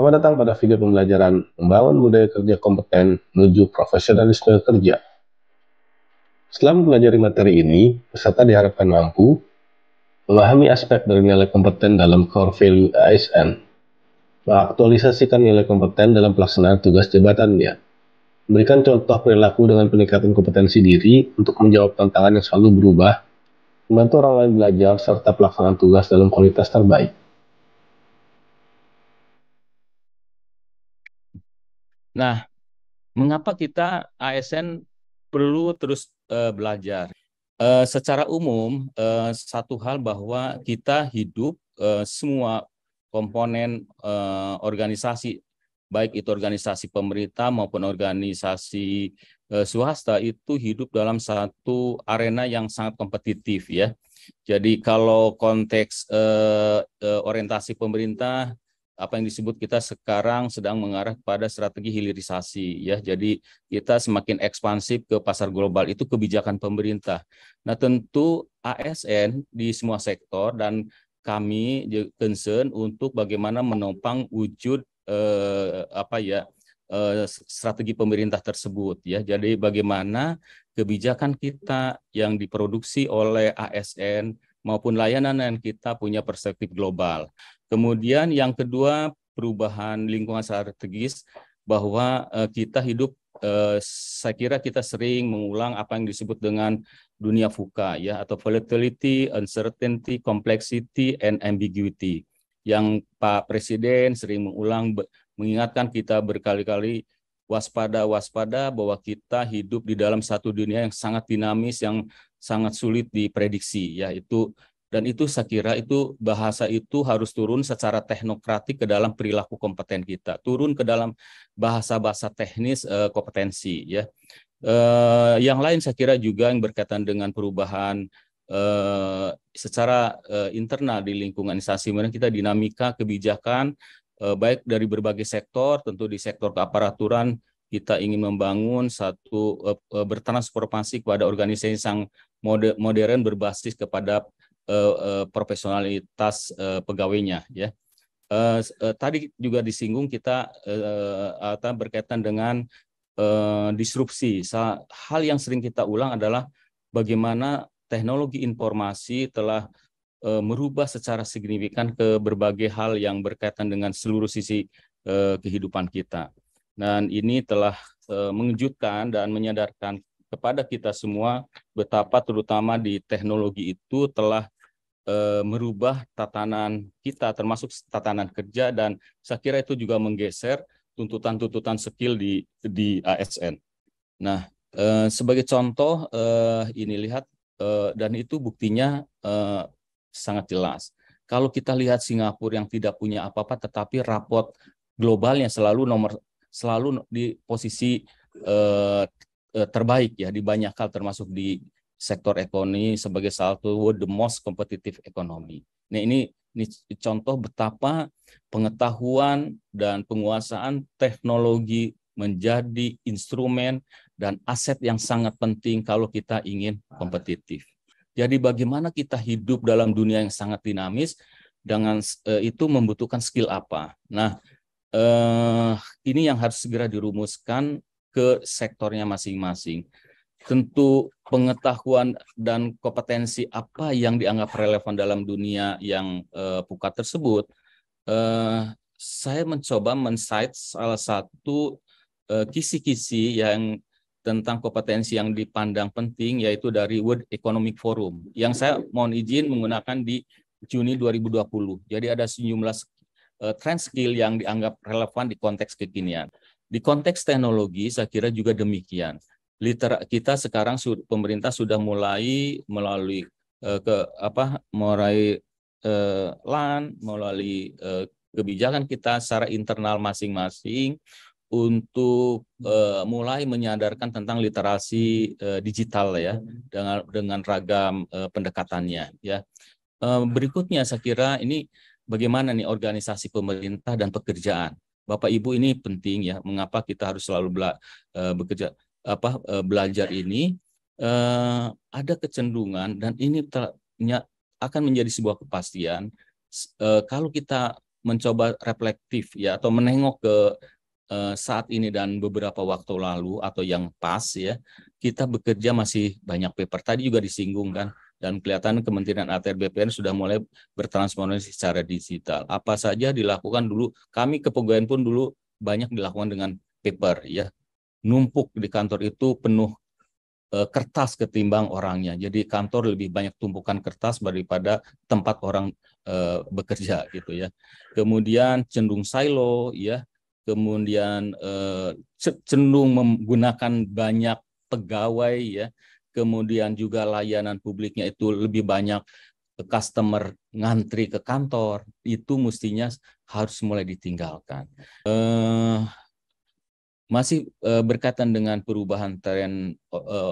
Selamat datang pada video pembelajaran membangun budaya kerja kompeten menuju profesionalisme kerja. Setelah mempelajari materi ini, peserta diharapkan mampu memahami aspek dari nilai kompeten dalam core value ASN, mengaktualisasikan nilai kompeten dalam pelaksanaan tugas jabatannya, memberikan contoh perilaku dengan peningkatan kompetensi diri untuk menjawab tantangan yang selalu berubah, membantu orang lain belajar, serta pelaksanaan tugas dalam kualitas terbaik. Nah, mengapa kita ASN perlu terus belajar? Secara umum, satu hal bahwa kita hidup semua komponen organisasi, baik itu organisasi pemerintah maupun organisasi swasta, itu hidup dalam satu arena yang sangat kompetitif ya. Jadi kalau konteks orientasi pemerintah, apa yang disebut kita sekarang sedang mengarah pada strategi hilirisasi ya. Jadi kita semakin ekspansif ke pasar global, itu kebijakan pemerintah. Nah, tentu ASN di semua sektor dan kami concern untuk bagaimana menopang wujud strategi pemerintah tersebut ya. Jadi bagaimana kebijakan kita yang diproduksi oleh ASN maupun layanan yang kita punya perspektif global. Kemudian yang kedua, perubahan lingkungan strategis, bahwa kita hidup, saya kira kita sering mengulang apa yang disebut dengan dunia VUCA ya, atau volatility, uncertainty, complexity, and ambiguity. Yang Pak Presiden sering mengingatkan kita berkali-kali, waspada bahwa kita hidup di dalam satu dunia yang sangat dinamis, yang sangat sulit diprediksi ya. Dan itu saya kira itu bahasa itu harus turun secara teknokratik ke dalam perilaku kompeten kita, turun ke dalam bahasa-bahasa teknis kompetensi ya. Yang lain saya kira juga yang berkaitan dengan perubahan secara internal di lingkungan instansi, mana kita dinamika kebijakan baik dari berbagai sektor. Tentu di sektor keaparaturan kita ingin membangun satu bertransformasi kepada organisasi yang modern berbasis kepada profesionalitas pegawainya ya. Tadi juga disinggung kita berkaitan dengan disrupsi. Hal yang sering kita ulang adalah bagaimana teknologi informasi telah merubah secara signifikan ke berbagai hal yang berkaitan dengan seluruh sisi kehidupan kita. Dan ini telah mengejutkan dan menyadarkan kepada kita semua betapa terutama di teknologi itu telah merubah tatanan kita, termasuk tatanan kerja, dan saya kira itu juga menggeser tuntutan-tuntutan skill di ASN. Nah, sebagai contoh ini lihat, dan itu buktinya sangat jelas. Kalau kita lihat Singapura yang tidak punya apa-apa, tetapi raport globalnya selalu di posisi terbaik ya di banyak hal, termasuk di sektor ekonomi sebagai salah satu the most competitive economy. Nah, ini contoh betapa pengetahuan dan penguasaan teknologi menjadi instrumen dan aset yang sangat penting kalau kita ingin kompetitif. Jadi bagaimana kita hidup dalam dunia yang sangat dinamis, dengan itu membutuhkan skill apa? Nah, ini yang harus segera dirumuskan ke sektornya masing-masing. Tentu pengetahuan dan kompetensi apa yang dianggap relevan dalam dunia yang VUCA tersebut, saya mencoba men-cite salah satu kisi-kisi yang tentang kompetensi yang dipandang penting, yaitu dari World Economic Forum, yang saya mohon izin menggunakan di Juni 2020. Jadi ada sejumlah trend skill yang dianggap relevan di konteks kekinian. Di konteks teknologi, saya kira juga demikian. Kita sekarang pemerintah sudah mulai melalui LAN, melalui kebijakan kita secara internal masing-masing untuk mulai menyadarkan tentang literasi digital ya, dengan ragam pendekatannya ya. Berikutnya saya kira ini bagaimana nih organisasi pemerintah dan pekerjaan. Bapak Ibu, ini penting ya, mengapa kita harus selalu belajar ini. Ada kecenderungan, dan ini akan menjadi sebuah kepastian, kalau kita mencoba reflektif ya, atau menengok ke saat ini dan beberapa waktu lalu atau yang pas ya, kita bekerja masih banyak paper. Tadi juga disinggung kan, dan kelihatan Kementerian ATR BPN sudah mulai bertransformasi secara digital. Apa saja dilakukan dulu, kami kepegawaian pun dulu banyak dilakukan dengan paper ya. Numpuk di kantor itu penuh kertas ketimbang orangnya. Jadi kantor lebih banyak tumpukan kertas daripada tempat orang bekerja gitu ya. Kemudian cenderung silo ya. Kemudian cenderung menggunakan banyak pegawai ya. Kemudian juga layanan publiknya itu lebih banyak customer ngantri ke kantor. Itu mestinya harus mulai ditinggalkan. Masih berkaitan dengan perubahan tren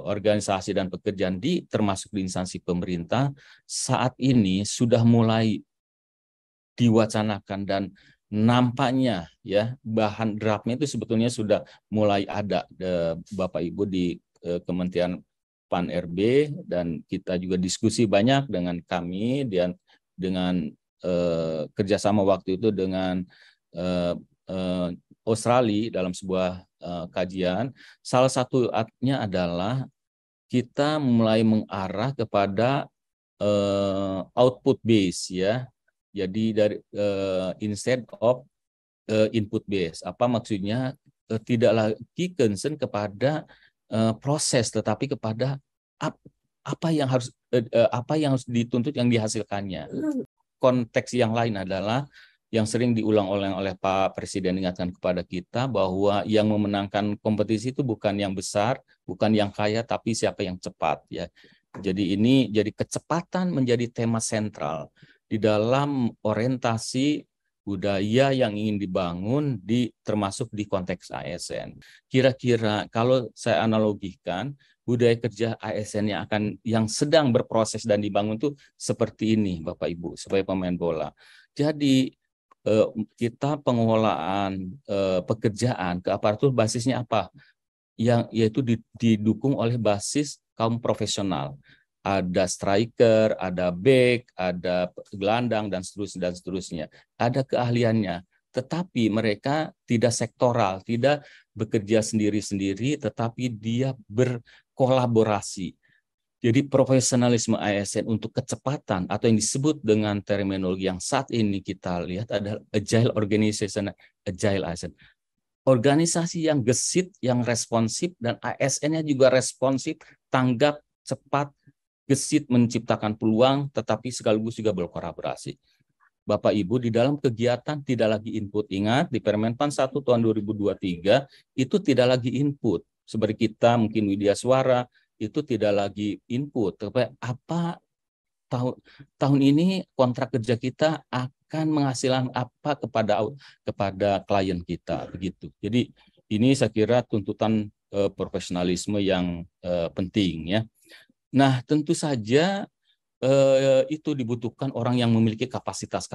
organisasi dan pekerjaan termasuk di instansi pemerintah, saat ini sudah mulai diwacanakan dan nampaknya ya bahan draftnya itu sebetulnya sudah mulai ada Bapak Ibu di Kementerian Pan RB, dan kita juga diskusi banyak dengan kami dan dengan kerjasama waktu itu dengan Australia dalam sebuah kajian. Salah satunya adalah kita mulai mengarah kepada output base ya. Jadi dari instead of input base. Apa maksudnya? Tidak lagi concern kepada proses, tetapi kepada apa yang harus dituntut yang dihasilkannya. Konteks yang lain adalah yang sering diulang oleh Pak Presiden ingatkan kepada kita bahwa yang memenangkan kompetisi itu bukan yang besar, bukan yang kaya, tapi siapa yang cepat ya. Jadi ini jadi kecepatan menjadi tema sentral di dalam orientasi budaya yang ingin dibangun termasuk di konteks ASN. Kira-kira kalau saya analogikan budaya kerja ASN yang sedang berproses dan dibangun itu seperti ini Bapak Ibu sebagai pemain bola. Jadi kita pengelolaan pekerjaan ke aparatur basisnya apa? Yaitu didukung oleh basis kaum profesional. Ada striker, ada back, ada gelandang dan seterusnya. Ada keahliannya, tetapi mereka tidak sektoral, tidak bekerja sendiri-sendiri, tetapi dia berkolaborasi. Jadi profesionalisme ASN untuk kecepatan atau yang disebut dengan terminologi yang saat ini kita lihat adalah agile organization, agile ASN. Organisasi yang gesit, yang responsif, dan ASN-nya juga responsif, tanggap, cepat, gesit, menciptakan peluang, tetapi sekaligus juga berkolaborasi. Bapak Ibu, di dalam kegiatan tidak lagi input. Ingat, di Permenpan 1 tahun 2023 itu tidak lagi input. Seperti kita mungkin Widya Suara, itu tidak lagi input. Tapi apa tahun ini kontrak kerja kita akan menghasilkan apa kepada klien kita begitu. Jadi ini saya kira tuntutan profesionalisme yang penting ya. Nah, tentu saja itu dibutuhkan orang yang memiliki kapasitas.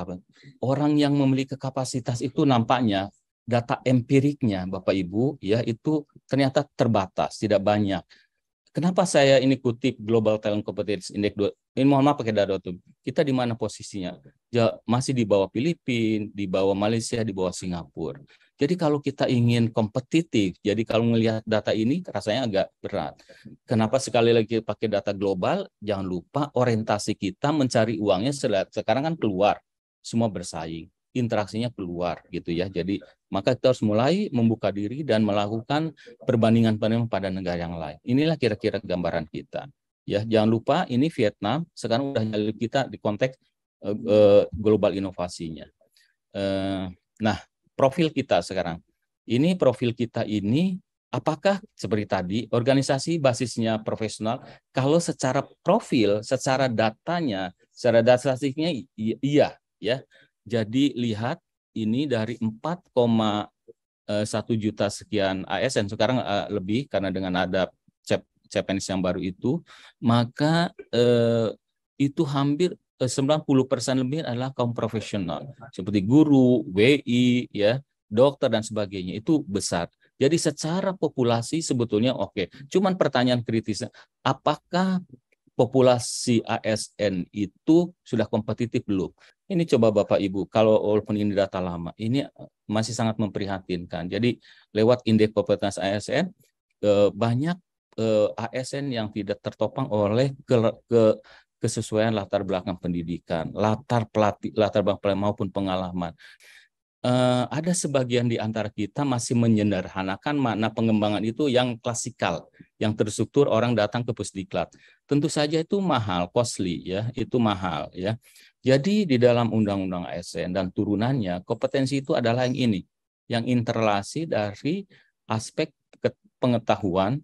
Orang yang memiliki kapasitas itu nampaknya data empiriknya Bapak Ibu ya itu ternyata terbatas, tidak banyak. Kenapa saya ini kutip Global Talent Competitiveness Index? Ini mohon maaf pakai data itu. Kita di mana posisinya? Masih di bawah Filipina, di bawah Malaysia, di bawah Singapura. Jadi kalau kita ingin kompetitif, jadi kalau melihat data ini rasanya agak berat. Kenapa sekali lagi pakai data global? Jangan lupa orientasi kita mencari uangnya sekarang kan keluar, semua bersaing. Interaksinya keluar gitu ya. Jadi maka kita harus mulai membuka diri dan melakukan perbandingan-perbandingan pada negara yang lain. Inilah kira-kira gambaran kita. Ya, jangan lupa ini Vietnam sekarang udah nyalip kita di konteks global inovasinya. Nah, profil kita sekarang. Ini profil kita ini apakah seperti tadi organisasi basisnya profesional? Kalau secara profil, secara datanya, secara data statistiknya iya ya. Jadi lihat ini dari 4,1 juta sekian ASN sekarang lebih karena dengan ada CPNS yang baru itu, maka itu hampir 90% lebih adalah kaum profesional seperti guru, WI, ya, dokter dan sebagainya itu besar. Jadi secara populasi sebetulnya oke. Cuman pertanyaan kritisnya, apakah populasi ASN itu sudah kompetitif belum? Ini coba Bapak Ibu, kalau walaupun ini data lama, ini masih sangat memprihatinkan. Jadi lewat indeks kompetensi ASN, banyak ASN yang tidak tertopang oleh kesesuaian latar belakang pendidikan, latar belakang maupun pengalaman. Ada sebagian di antara kita masih menyederhanakan makna pengembangan itu yang klasikal, yang terstruktur orang datang ke Pusdiklat. Tentu saja itu mahal, costly ya, itu mahal ya. Jadi di dalam Undang-Undang ASN dan turunannya, kompetensi itu adalah yang ini, yang interrelasi dari aspek pengetahuan,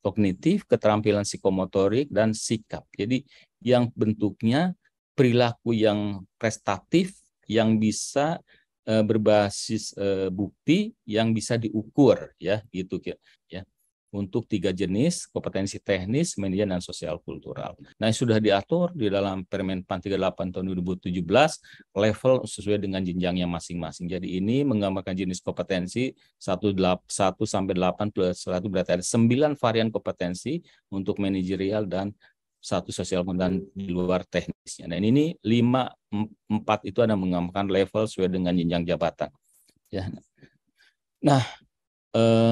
kognitif, keterampilan psikomotorik, dan sikap. Jadi yang bentuknya perilaku yang prestatif, yang bisa berbasis bukti yang bisa diukur ya gitu ya, untuk 3 jenis kompetensi teknis, manajemen, dan sosial kultural. Nah, sudah diatur di dalam Permen-Pan 38 tahun 2017 level sesuai dengan jenjangnya masing-masing. Jadi ini menggambarkan jenis kompetensi 1 sampai 8 plus 1 berarti ada 9 varian kompetensi untuk manajerial dan 1 sosial dan di luar teknisnya. Dan ini 4 itu ada menggambarkan level sesuai dengan jenjang jabatan. Ya. Nah,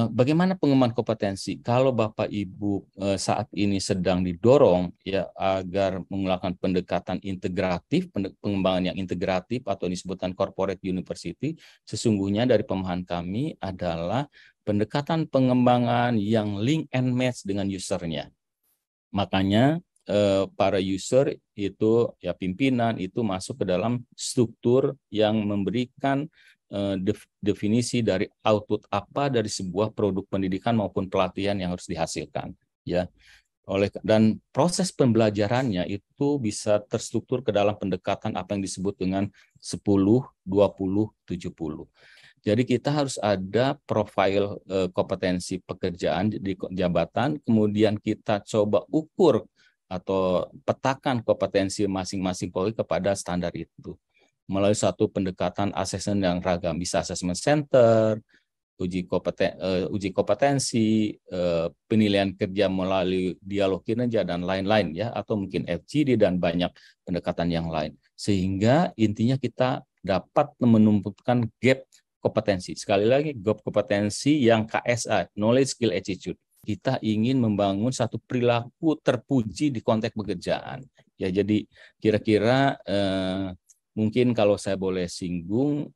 bagaimana pengembangan kompetensi? Kalau Bapak Ibu saat ini sedang didorong ya agar melakukan pendekatan integratif, pengembangan yang integratif atau disebutkan corporate university, sesungguhnya dari pemahaman kami adalah pendekatan pengembangan yang link and match dengan usernya. Makanya para user itu ya pimpinan itu masuk ke dalam struktur yang memberikan definisi dari output apa dari sebuah produk pendidikan maupun pelatihan yang harus dihasilkan ya. Dan proses pembelajarannya itu bisa terstruktur ke dalam pendekatan apa yang disebut dengan 10 20 70. Jadi kita harus ada profil kompetensi pekerjaan di jabatan, kemudian kita coba ukur atau petakan kompetensi masing-masing pegawai kepada standar itu melalui satu pendekatan asesmen yang ragam, bisa assessment center, uji kompetensi, penilaian kerja melalui dialog kinerja dan lain-lain ya, atau mungkin FGD dan banyak pendekatan yang lain, sehingga intinya kita dapat menumbuhkan gap kompetensi. Sekali lagi, gap kompetensi yang KSA, knowledge, skill, attitude. Kita ingin membangun satu perilaku terpuji di konteks pekerjaan. Ya, jadi kira-kira mungkin kalau saya boleh singgung,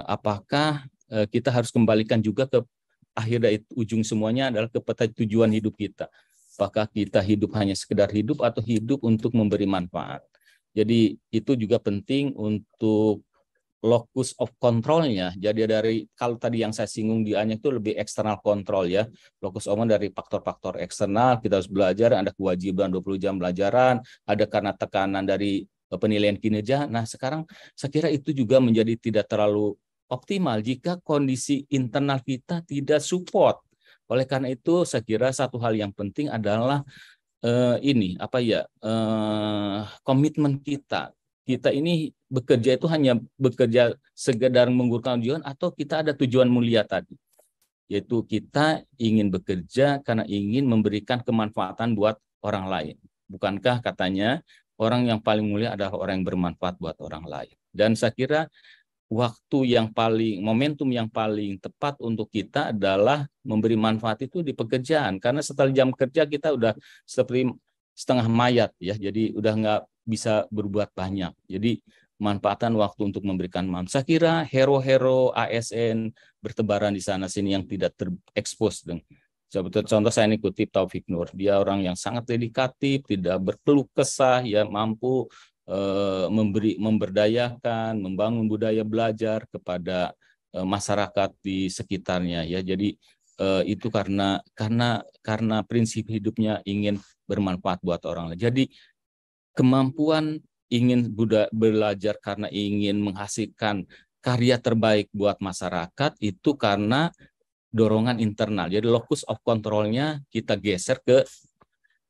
apakah kita harus kembalikan juga ke akhir dari ujung semuanya adalah kepada tujuan hidup kita. Apakah kita hidup hanya sekedar hidup atau hidup untuk memberi manfaat. Jadi itu juga penting untuk locus of control-nya. Jadi dari kalau tadi yang saya singgung di Anyak itu lebih eksternal kontrol ya. Locus of control dari faktor-faktor eksternal, kita harus belajar, ada kewajiban 20 jam pelajaran, ada karena tekanan dari penilaian kinerja. Nah, sekarang saya kira itu juga menjadi tidak terlalu optimal jika kondisi internal kita tidak support. Oleh karena itu, saya kira satu hal yang penting adalah komitmen kita. Kita ini bekerja itu hanya bekerja sekedar menggugurkan tujuan atau kita ada tujuan mulia tadi, yaitu kita ingin bekerja karena ingin memberikan kemanfaatan buat orang lain. Bukankah katanya orang yang paling mulia adalah orang yang bermanfaat buat orang lain. Dan saya kira momentum yang paling tepat untuk kita adalah memberi manfaat itu di pekerjaan. Karena setelah jam kerja kita udah seperti setengah mayat ya, jadi udah nggak bisa berbuat banyak. Jadi manfaatan waktu untuk memberikan manfaat. Saya kira hero-hero ASN bertebaran di sana sini yang tidak terekspos. Contoh saya ini kutip Taufik Nur, dia orang yang sangat dedikatif, tidak berkeluh kesah, ya mampu memberdayakan, membangun budaya belajar kepada masyarakat di sekitarnya ya. Jadi itu karena prinsip hidupnya ingin bermanfaat buat orang lain. Jadi kemampuan ingin belajar karena ingin menghasilkan karya terbaik buat masyarakat itu karena dorongan internal. Jadi locus of control-nya kita geser ke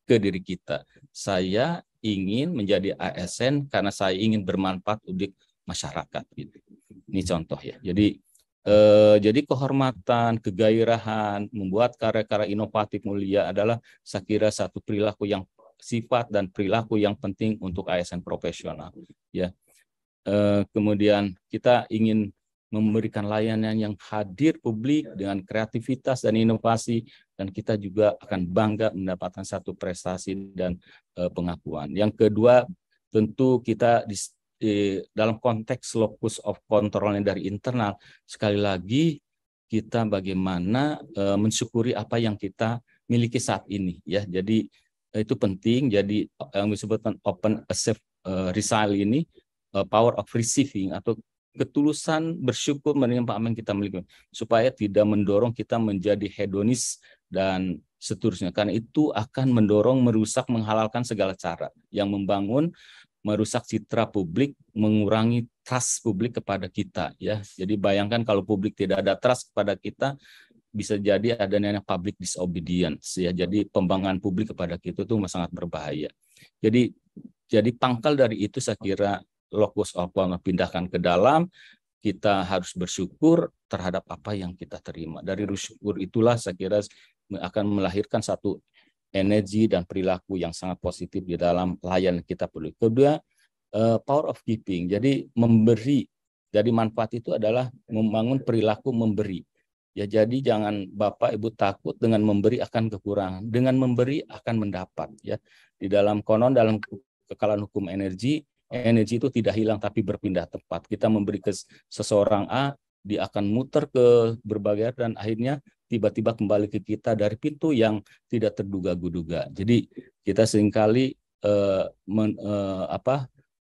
diri kita. Saya ingin menjadi ASN karena saya ingin bermanfaat untuk masyarakat. Gitu. Ini contoh ya. Jadi kehormatan, kegairahan, membuat karya-karya inovatif mulia adalah saya kira satu perilaku yang sifat dan perilaku yang penting untuk ASN profesional. Ya. kemudian kita ingin memberikan layanan yang hadir publik dengan kreativitas dan inovasi, dan kita juga akan bangga mendapatkan satu prestasi dan pengakuan. Yang kedua, tentu kita dalam konteks locus of controlnya dari internal, sekali lagi kita bagaimana mensyukuri apa yang kita miliki saat ini, ya. Jadi itu penting. Jadi yang disebutkan open accept resile ini, power of receiving atau ketulusan bersyukur menerima apa yang kita miliki, supaya tidak mendorong kita menjadi hedonis dan seterusnya, karena itu akan mendorong, merusak, menghalalkan segala cara yang membangun, merusak citra publik, mengurangi trust publik kepada kita, ya. Jadi bayangkan kalau publik tidak ada trust kepada kita, bisa jadi ada namanya public disobedience, ya. Jadi pembanggaan publik kepada kita itu sangat berbahaya. Jadi pangkal dari itu saya kira locus of control pindahkan ke dalam, kita harus bersyukur terhadap apa yang kita terima. Dari bersyukur itulah saya kira akan melahirkan satu energi dan perilaku yang sangat positif di dalam layanan kita perlu. Kedua, power of giving. Jadi memberi. Jadi manfaat itu adalah membangun perilaku memberi. Ya, jadi jangan Bapak Ibu takut dengan memberi akan kekurangan. Dengan memberi akan mendapat, ya. Di dalam konon, dalam kekalahan hukum energi itu tidak hilang tapi berpindah tempat. Kita memberi ke seseorang A, dia akan muter ke berbagai dan akhirnya tiba-tiba kembali ke kita dari pintu yang tidak terduga-duga. Jadi kita seringkali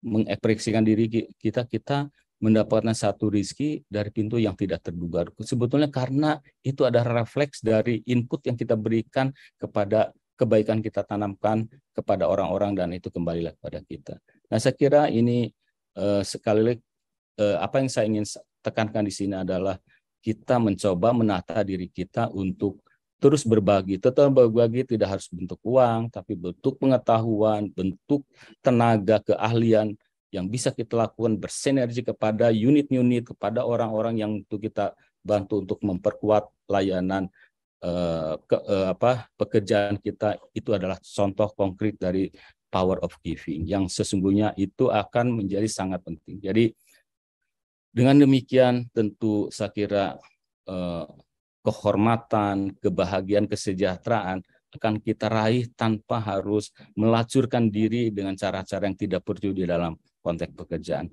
mengekspresikan diri kita mendapatkan satu rezeki dari pintu yang tidak terduga. Sebetulnya karena itu adalah refleks dari input yang kita berikan kepada kebaikan kita tanamkan kepada orang-orang, dan itu kembali kepada kita. Nah, saya kira ini sekali lagi apa yang saya ingin tekankan di sini adalah kita mencoba menata diri kita untuk terus berbagi. Tetap berbagi tidak harus bentuk uang, tapi bentuk pengetahuan, bentuk tenaga, keahlian yang bisa kita lakukan bersinergi kepada unit-unit, kepada orang-orang yang itu kita bantu untuk memperkuat layanan pekerjaan kita. Itu adalah contoh konkret dari power of giving yang sesungguhnya itu akan menjadi sangat penting. Jadi dengan demikian tentu saya kira kehormatan, kebahagiaan, kesejahteraan akan kita raih tanpa harus melacurkan diri dengan cara-cara yang tidak perlu di dalam konteks pekerjaan.